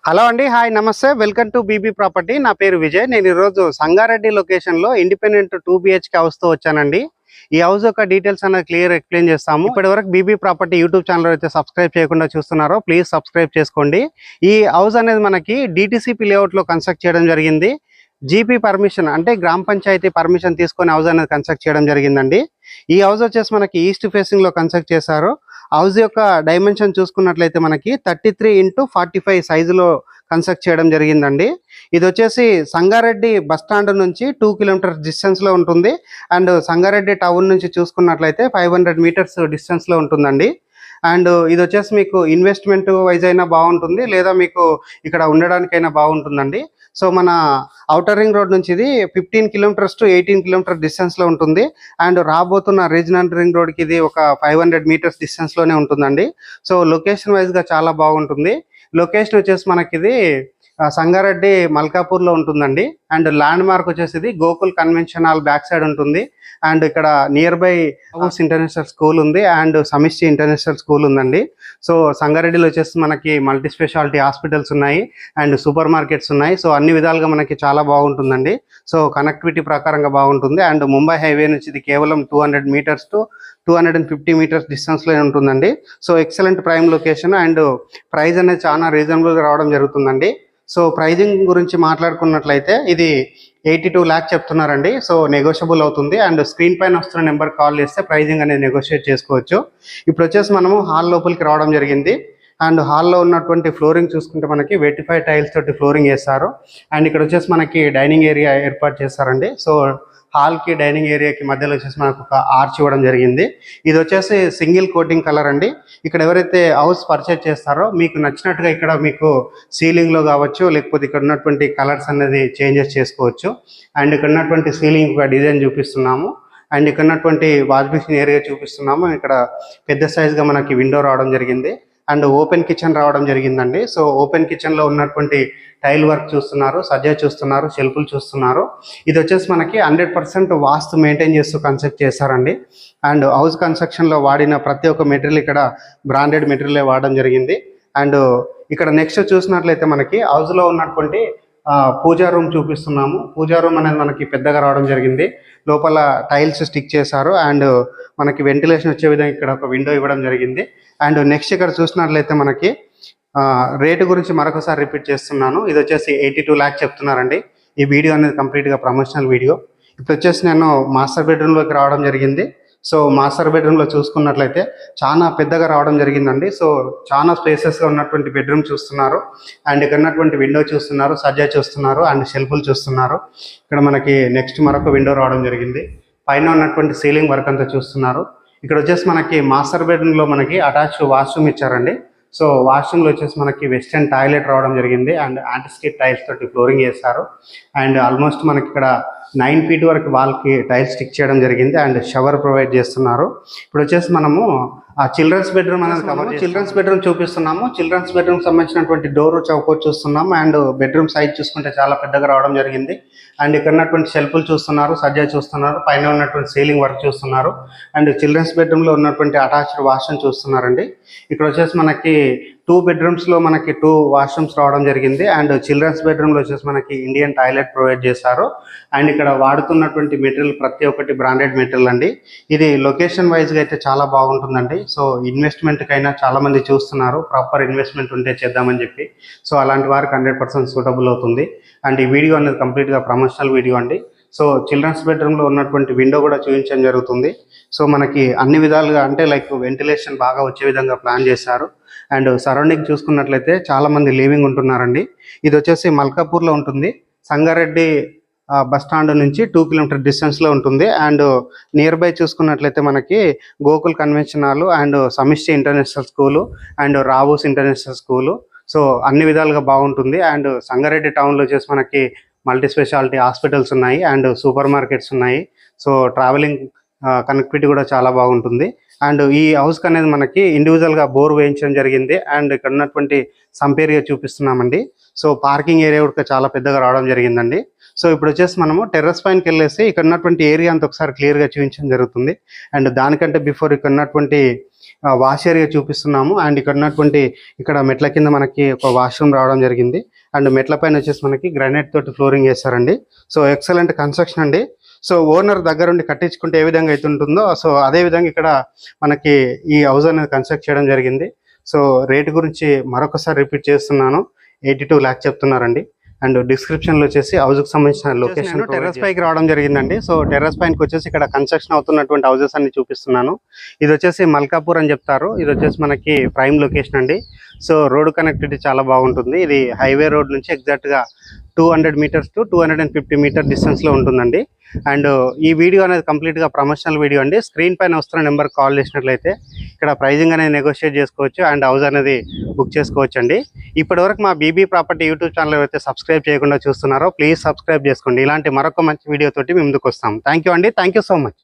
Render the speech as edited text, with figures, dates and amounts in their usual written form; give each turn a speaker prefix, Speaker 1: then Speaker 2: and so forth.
Speaker 1: Hello అండి, hi, నమస్తే, welcome to BB property. నా పేరు విజయ్. నేను ఈరోజు సంగారెడ్డి లొకేషన్లో ఇండిపెండెంట్ 2 BHK హౌస్తో వచ్చానండి. ఈ హౌస్ యొక్క డీటెయిల్స్ అనేది క్లియర్ ఎక్స్ప్లెయిన్ చేస్తాము. ఇప్పటివరకు బీబీ ప్రాపర్టీ యూట్యూబ్ ఛానల్ అయితే సబ్స్క్రైబ్ చేయకుండా చూస్తున్నారో ప్లీజ్ సబ్స్క్రైబ్ చేసుకోండి. ఈ హౌస్ అనేది మనకి DTCP లేఅవుట్లో కన్స్ట్రక్ట్ చేయడం జరిగింది. జీపీ పర్మిషన్ అంటే గ్రామ పంచాయతీ పర్మిషన్ తీసుకొని హౌస్ అనేది కన్స్ట్రక్ట్ చేయడం జరిగిందండి. ఈ హౌస్ వచ్చేసి మనకి ఈస్ట్ ఫేసింగ్లో కన్స్ట్రక్ట్ చేశారు. హౌస్ యొక్క డైమెన్షన్ చూసుకున్నట్లయితే మనకి 33x45 సైజులో కన్స్ట్రక్ట్ చేయడం జరిగిందండి. ఇది వచ్చేసి సంగారెడ్డి బస్ స్టాండ్ నుంచి 2 కిలోమీటర్స్ డిస్టెన్స్లో ఉంటుంది. అండ్ సంగారెడ్డి టౌన్ నుంచి చూసుకున్నట్లయితే 500 మీటర్స్ డిస్టెన్స్లో ఉంటుందండి. అండ్ ఇది వచ్చేసి మీకు ఇన్వెస్ట్మెంట్ వైజ్ అయినా బాగుంటుంది, లేదా మీకు ఇక్కడ ఉండడానికైనా బాగుంటుందండి. సో మన ఔటర్ రింగ్ రోడ్ నుంచి ఇది 15 కిలోమీటర్స్ టు 18 కిలోమీటర్ డిస్టెన్స్లో ఉంటుంది. అండ్ రాబోతున్న రీజనల్ రింగ్ రోడ్కి ఇది ఒక 500 మీటర్స్ డిస్టెన్స్లోనే ఉంటుందండి. సో లొకేషన్ వైజ్గా చాలా బాగుంటుంది. లొకేషన్ వచ్చేసి మనకి ఇది సంగారెడ్డి మల్కాపూర్లో ఉంటుందండి. అండ్ ల్యాండ్ మార్క్ వచ్చేసి ఇది Gokul convention hall back side ఉంటుంది. అండ్ ఇక్కడ near by house international school ఉంది అండ్ సమిష్టి ఇంటర్నేషనల్ స్కూల్ ఉందండి. సో సంగారెడ్డిలో వచ్చేసి మనకి మల్టీ స్పెషాలిటీ హాస్పిటల్స్ ఉన్నాయి అండ్ సూపర్ మార్కెట్స్ ఉన్నాయి. సో అన్ని విధాలుగా మనకి చాలా బాగుంటుందండి. సో కనెక్టివిటీ ప్రకారంగా బాగుంటుంది. అండ్ ముంబై హైవే నుంచి ఇది కేవలం 200 మీటర్స్ టు 250 మీటర్స్ డిస్టెన్స్లో ఉంటుందండి. So excellent prime location and price అనేది చాలా రీజనబుల్గా రావడం జరుగుతుందండి. సో ప్రైజింగ్ గురించి మాట్లాడుకున్నట్లయితే ఇది 82 లాక్ చెప్తున్నారండి. సో నెగోషియబుల్ అవుతుంది. అండ్ స్క్రీన్ పైన వస్తున్న నెంబర్ కాల్ చేస్తే ప్రైజింగ్ అనేది నెగోషియేట్ చేసుకోవచ్చు. ఇప్పుడు వచ్చేసి మనము హాల్ లోపలికి రావడం జరిగింది. అండ్ హాల్లో ఉన్నటువంటి ఫ్లోరింగ్ చూసుకుంటే మనకి వెటిఫై టైల్స్ తోటి ఫ్లోరింగ్ వేస్తారు. అండ్ ఇక్కడ వచ్చేసి మనకి డైనింగ్ ఏరియా ఏర్పాటు చేస్తారండి. సో హాల్కి డైనింగ్ ఏరియాకి మధ్యలో వచ్చేసి మనకు ఒక ఆర్చ్ ఇవ్వడం జరిగింది. ఇది వచ్చేసి సింగిల్ కోటింగ్ కలర్ అండి. ఇక్కడ ఎవరైతే హౌస్ పర్చేజ్ చేస్తారో మీకు నచ్చినట్టుగా ఇక్కడ మీకు సీలింగ్లో కావచ్చు, లేకపోతే ఇక్కడ ఉన్నటువంటి కలర్స్ అనేది చేంజెస్ చేసుకోవచ్చు. అండ్ ఇక్కడ ఉన్నటువంటి సీలింగ్ ఒక డిజైన్ చూపిస్తున్నాము. అండ్ ఇక్కడ ఉన్నటువంటి వాష్ బేసిన్ ఏరియా చూపిస్తున్నాము. ఇక్కడ పెద్ద సైజ్గా మనకి విండో రావడం జరిగింది. అండ్ ఓపెన్ కిచెన్ రావడం జరిగిందండి. సో ఓపెన్ కిచెన్లో ఉన్నటువంటి టైల్ వర్క్ చూస్తున్నారు, సజ్జా చూస్తున్నారు, షెల్ఫ్లు చూస్తున్నారు. ఇది వచ్చేసి మనకి 100% వాస్తు మెయింటైన్ చేస్తూ కన్స్ట్రక్ట్ చేస్తారండి. అండ్ హౌస్ కన్స్ట్రక్షన్లో వాడిన ప్రతి ఒక్క మెటీరియల్ ఇక్కడ బ్రాండెడ్ మెటీరియలే వాడడం జరిగింది. అండ్ ఇక్కడ నెక్స్ట్ చూసినట్లయితే మనకి హౌస్లో ఉన్నటువంటి పూజా రూమ్ చూపిస్తున్నాము. పూజా రూమ్ అనేది మనకి పెద్దగా రావడం జరిగింది. లోపల టైల్స్ స్టిక్ చేశారు అండ్ మనకి వెంటిలేషన్ వచ్చే విధంగా ఇక్కడ ఒక విండో ఇవ్వడం జరిగింది. అండ్ నెక్స్ట్ ఇక్కడ చూసినట్లయితే మనకి రేటు గురించి మరొకసారి రిపీట్ చేస్తున్నాను. ఇది వచ్చేసి 82 లాక్ చెప్తున్నారండి. ఈ వీడియో అనేది కంప్లీట్గా ప్రమోషనల్ వీడియో. ఇప్పుడు వచ్చేసి నేను మాస్టర్ బెడ్రూమ్లోకి రావడం జరిగింది. సో మాస్టర్ బెడ్రూమ్లో చూసుకున్నట్లయితే చాలా పెద్దగా రావడం జరిగిందండి. సో చాలా స్పేసెస్గా ఉన్నటువంటి బెడ్రూమ్ చూస్తున్నారు. అండ్ ఇక్కడ ఉన్నటువంటి విండో చూస్తున్నారు, సజ్జా చూస్తున్నారు అండ్ షెల్ఫ్లు చూస్తున్నారు. ఇక్కడ మనకి నెక్స్ట్ మరొక విండో రావడం జరిగింది. పైన ఉన్నటువంటి సీలింగ్ వర్క్ అంతా చూస్తున్నారు. ఇక్కడ వచ్చేసి మనకి మాస్టర్ బెడ్రూమ్లో మనకి అటాచ్డ్ వాష్రూమ్ ఇచ్చారండి. సో వాష్రూమ్లో వచ్చేసి మనకి వెస్టర్న్ టాయిలెట్ రావడం జరిగింది అండ్ యాంటిస్కిట్ టైల్స్ తోటి ఫ్లోరింగ్ చేస్తారు. అండ్ ఆల్మోస్ట్ మనకి ఇక్కడ 9 feet వరకు వాల్కి టైల్స్ స్టిక్ చేయడం జరిగింది అండ్ షవర్ ప్రొవైడ్ చేస్తున్నారు. ఇప్పుడు వచ్చేసి మనము ఆ చిల్డ్రన్స్ బెడ్రూమ్ అనేది చిల్డ్రన్స్ బెడ్రూమ్ చూపిస్తున్నాము. చిల్డ్రన్స్ బెడ్రూమ్ సంబంధించినటువంటి డోర్ చౌకోట్ చూస్తున్నాము. అండ్ బెడ్రూమ్ సైజ్ చూసుకుంటే చాలా పెద్దగా రావడం జరిగింది. అండ్ ఇక్కడ ఉన్నటువంటి షెల్ఫ్లు చూస్తున్నారు, సజ్జా చూస్తున్నారు, పైన ఉన్నటువంటి సీలింగ్ వర్క్ చూస్తున్నారు. అండ్ చిల్డ్రన్స్ బెడ్రూమ్లో ఉన్నటువంటి అటాచ్డ్ వాష్రూమ్ చూస్తున్నారండి. ఇక్కడ వచ్చేసి మనకి 2 bedrooms మనకి 2 వాష్రూమ్స్ రావడం జరిగింది. అండ్ చిల్డ్రన్స్ బెడ్రూమ్లో వచ్చేసి మనకి ఇండియన్ టాయిలెట్ ప్రొవైడ్ చేశారు. అండ్ ఇక్కడ వాడుతున్నటువంటి మెటీరియల్ ప్రతి ఒక్కటి బ్రాండెడ్ మెటీరియల్ అండి. ఇది లొకేషన్ వైజ్గా అయితే చాలా బాగుంటుందండి. సో ఇన్వెస్ట్మెంట్కైనా చాలామంది చూస్తున్నారు, ప్రాపర్ ఇన్వెస్ట్మెంట్ ఉంటే చేద్దామని చెప్పి. సో అలాంటి వారికి 100% సూటబుల్ అవుతుంది. అండ్ ఈ వీడియో అనేది కంప్లీట్గా ప్రమోషనల్ వీడియో అండి. సో చిల్డ్రన్స్ బెడ్రూమ్లో ఉన్నటువంటి విండో కూడా చూపించడం జరుగుతుంది. సో మనకి అన్ని విధాలుగా అంటే లైక్ వెంటిలేషన్ బాగా వచ్చే విధంగా ప్లాన్ చేశారు. అండ్ సరౌండింగ్ చూసుకున్నట్లయితే చాలామంది లివింగ్ ఉంటున్నారండి. ఇది వచ్చేసి మల్కాపూర్లో ఉంటుంది. సంగారెడ్డి బస్ స్టాండ్ నుంచి 2 kilometer డిస్టెన్స్లో ఉంటుంది. అండ్ నియర్ బై చూసుకున్నట్లయితే మనకి గోకుల్ కన్వెన్షన్ హాల్ అండ్ సమిష్టి international school and Rao's international school. So అన్ని విధాలుగా బాగుంటుంది. అండ్ సంగారెడ్డి టౌన్లో వచ్చేసి మనకి మల్టీ స్పెషాలిటీ హాస్పిటల్స్ ఉన్నాయి అండ్ సూపర్ మార్కెట్స్ ఉన్నాయి. సో ట్రావెలింగ్ కనెక్టివిటీ కూడా చాలా బాగుంటుంది. అండ్ ఈ హౌస్కి అనేది మనకి ఇండివిజువల్గా బోర్ వేయించడం జరిగింది. అండ్ ఇక్కడ ఉన్నటువంటి సంప్ ఏరియా చూపిస్తున్నామండి. సో పార్కింగ్ ఏరియా కూడా చాలా పెద్దగా రావడం జరిగిందండి. సో ఇప్పుడు వచ్చేసి మనము టెర్రస్ పైనకి వెళ్ళేసి ఇక్కడ ఉన్నటువంటి ఏరియా అంతా ఒకసారి క్లియర్గా చూపించడం జరుగుతుంది. అండ్ దానికంటే బిఫోర్ ఇక్కడ ఉన్నటువంటి వాష్ ఏరియా చూపిస్తున్నాము. అండ్ ఇక్కడ ఉన్నటువంటి ఇక్కడ మెట్ల కింద మనకి ఒక వాష్రూమ్ రావడం జరిగింది. అండ్ మెట్ల పైన వచ్చేసి మనకి గ్రానైట్ తోటి ఫ్లోరింగ్ చేస్తారండి. సో ఎక్సలెంట్ కన్స్ట్రక్షన్ అండి. సో ఓనర్ దగ్గర ఉండి కట్టించుకుంటే ఏ విధంగా అయితే ఉంటుందో సో అదే విధంగా ఇక్కడ మనకి ఈ హౌస్ అనేది కన్స్ట్రక్ట్ చేయడం జరిగింది. సో రేట్ గురించి మరొకసారి రిపీట్ చేస్తున్నాను, 82 lakhs చెప్తున్నారండి. అండ్ డిస్క్రిప్షన్ లో వచ్చేసి హౌస్ కి సంబంధించిన లొకేషన్ టెర్రస్ పైకి రావడం జరిగిందండి. సో టెర్రస్ పైకి వచ్చేసి ఇక్కడ కన్స్ట్రక్షన్ అవుతున్నటువంటి హౌసెస్ అన్ని చూపిస్తున్నాను. ఇది వచ్చేసి మల్కాపూర్ అని చెప్తారు. ఇది వచ్చేసి మనకి ప్రైమ్ లొకేషన్ అండి. సో రోడ్ కనెక్టివిటీ చాలా బాగుంటుంది. ఇది హైవే రోడ్ నుంచి ఎగ్జాక్ట్ గా 200 meters to 250 meter డిస్టెన్స్ లో ఉంటుందండి. అండ్ ఈ వీడియో అనేది కంప్లీట్ గా ప్రమోషనల్ వీడియో అండి. స్క్రీన్ పైన వస్తున్న నెంబర్ కాల్ చేసినట్లయితే ఇక్కడ ప్రైజింగ్ అనేది నెగోషియేట్ చేసుకోవచ్చు అండ్ హౌస్ అనేది బుక్ చేసుకోవచ్చు అండి. ఇప్పటి వరకు మా బీబీ ప్రాపర్టీ యూట్యూబ్ ఛానల్ అయితే సబ్స్క్రైబ్ చేయకుండా చూస్తున్నారో ప్లీజ్ సబ్స్క్రైబ్ చేసుకోండి. ఇలాంటి మరొక మంచి వీడియో తోటి మేము ముందుకు వస్తాం. థ్యాంక్ యూ అండి. Thank you so much.